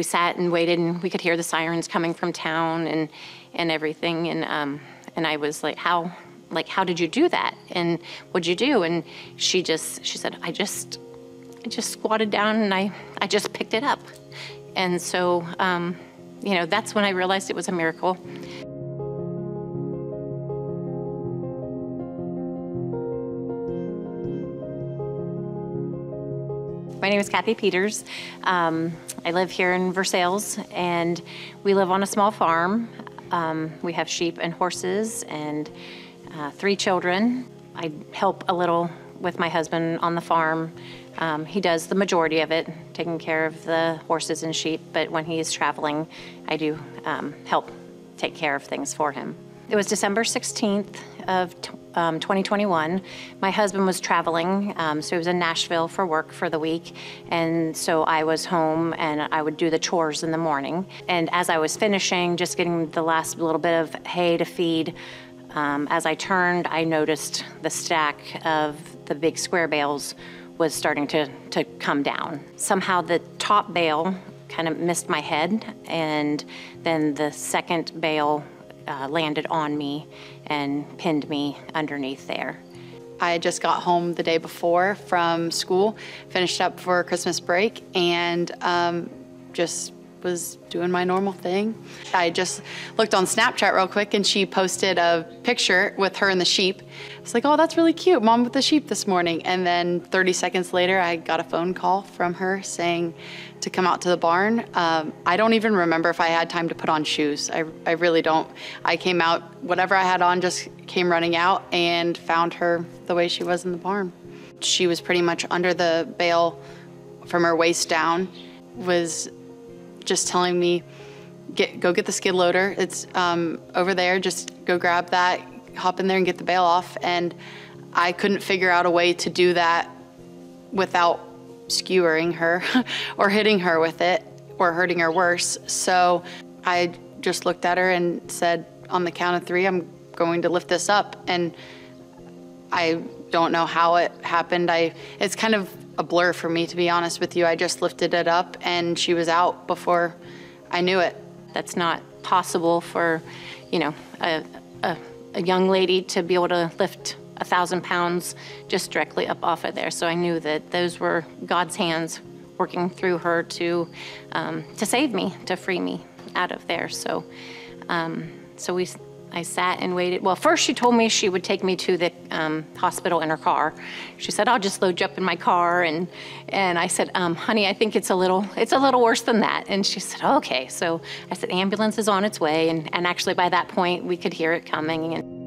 we sat and waited, and we could hear the sirens coming from town and everything. And I was like, how did you do that? And what'd you do? And she said, I just squatted down and I just picked it up. And so, that's when I realized it was a miracle. My name is Cathy Peters. I live here in Versailles, and we live on a small farm. We have sheep and horses and 3 children. I help a little with my husband on the farm. He does the majority of it, taking care of the horses and sheep, but when he is traveling, I do help take care of things for him. It was December 16th of 2021. My husband was traveling, so he was in Nashville for work for the week, and so I was home and I would do the chores in the morning. And as I was finishing, just getting the last little bit of hay to feed, as I turned, I noticed the stack of the big square bales was starting to come down. Somehow the top bale kind of missed my head, and then the second bale landed on me and pinned me underneath there. I just got home the day before from school, finished up for Christmas break, and just was doing my normal thing. I just looked on Snapchat real quick, and she posted a picture with her and the sheep. I was like, oh, that's really cute, Mom with the sheep this morning. And then 30 seconds later, I got a phone call from her saying to come out to the barn. I don't even remember if I had time to put on shoes. I really don't. I came out, whatever I had on, just came running out and found her the way she was in the barn. She was pretty much under the bale from her waist down, was just telling me, go get the skid loader. It's over there, just go grab that, hop in there and get the bale off. And I couldn't figure out a way to do that without skewering her or hitting her with it or hurting her worse. So I just looked at her and said, on the count of 3, I'm going to lift this up. And I don't know how it happened. It's kind of a blur for me, to be honest with you. I just lifted it up and she was out before I knew it. That's not possible for, a young lady to be able to lift 1,000 pounds just directly up off of there. So I knew that those were God's hands working through her to save me, to free me out of there. So, I sat and waited. Well, first she told me she would take me to the hospital in her car. She said, I'll just load you up in my car. And I said, honey, I think it's a little worse than that. And she said, okay. So I said, ambulance is on its way. And actually by that point, we could hear it coming. And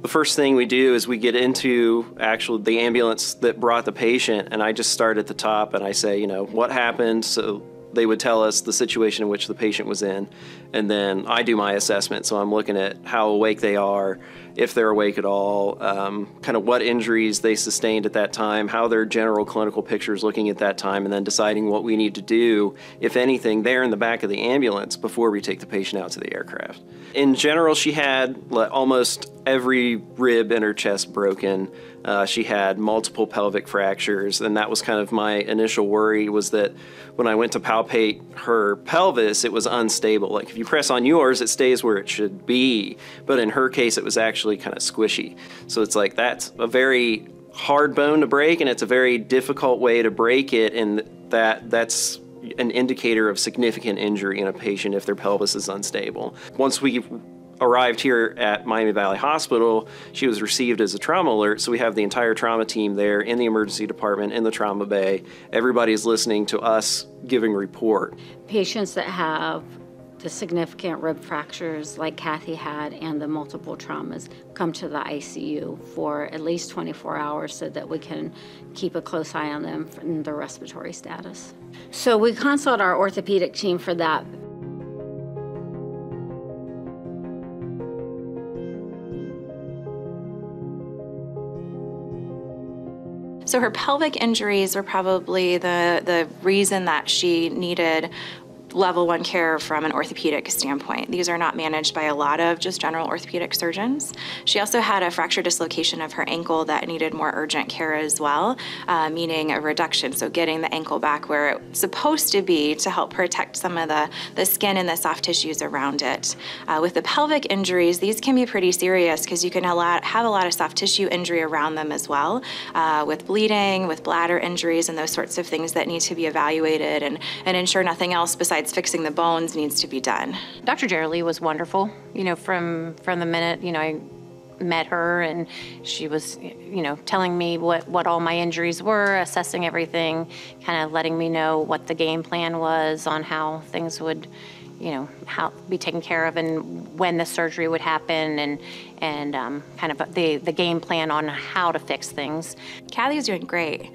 the first thing we do is we get into the ambulance that brought the patient, and I just start at the top and I say, what happened? So they would tell us the situation in which the patient was in, and then I do my assessment. So I'm looking at how awake they are, if they're awake at all, kind of what injuries they sustained at that time, how their general clinical picture is looking at that time, and then deciding what we need to do, if anything, there in the back of the ambulance before we take the patient out to the aircraft. In general, she had almost every rib in her chest broken. She had multiple pelvic fractures, and that was kind of my initial worry, was that when I went to palpate her pelvis, it was unstable. Like if you press on yours, it stays where it should be, but in her case, it was actually kind of squishy. So it's like, that's a very hard bone to break, and it's a very difficult way to break it, and that's an indicator of significant injury in a patient if their pelvis is unstable. Once we arrived here at Miami Valley Hospital, she was received as a trauma alert, so we have the entire trauma team there in the emergency department, in the trauma bay. Everybody's listening to us giving report. Patients that have the significant rib fractures like Cathy had and the multiple traumas come to the ICU for at least 24 hours so that we can keep a close eye on them and their respiratory status. So we consult our orthopedic team for that. So her pelvic injuries were probably the reason that she needed level 1 care from an orthopedic standpoint. These are not managed by a lot of just general orthopedic surgeons. She also had a fracture dislocation of her ankle that needed more urgent care as well, meaning a reduction, so getting the ankle back where it's supposed to be to help protect some of the skin and the soft tissues around it. With the pelvic injuries, these can be pretty serious because you can have a lot of soft tissue injury around them as well, with bleeding, with bladder injuries, and those sorts of things that need to be evaluated and ensure nothing else besides fixing the bones needs to be done. Dr. Gerald was wonderful, from the minute, I met her, and she was, telling me what all my injuries were, assessing everything, kind of letting me know what the game plan was on how things would, how be taken care of and when the surgery would happen, and kind of the game plan on how to fix things. Cathy's doing great.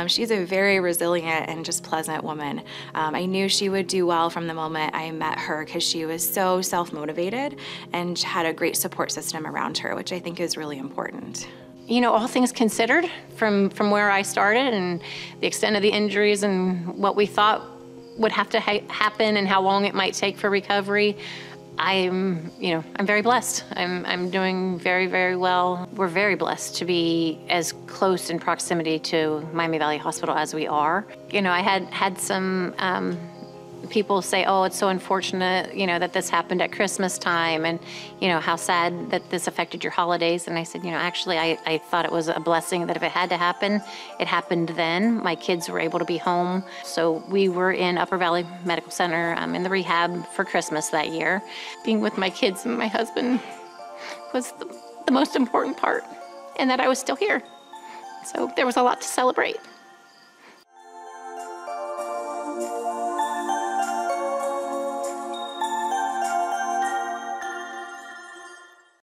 She's a very resilient and just pleasant woman. I knew she would do well from the moment I met her because she was so self-motivated and had a great support system around her, which I think is really important. All things considered, from where I started and the extent of the injuries and what we thought would have to happen and how long it might take for recovery, I'm very blessed. I'm doing very, very well. We're very blessed to be as close in proximity to Miami Valley Hospital as we are. I had some people say, oh, it's so unfortunate, that this happened at Christmas time, and, how sad that this affected your holidays. And I said, actually, I thought it was a blessing that if it had to happen, it happened then. My kids were able to be home. So we were in Upper Valley Medical Center in the rehab for Christmas that year. Being with my kids and my husband was the most important part, and that I was still here. So there was a lot to celebrate.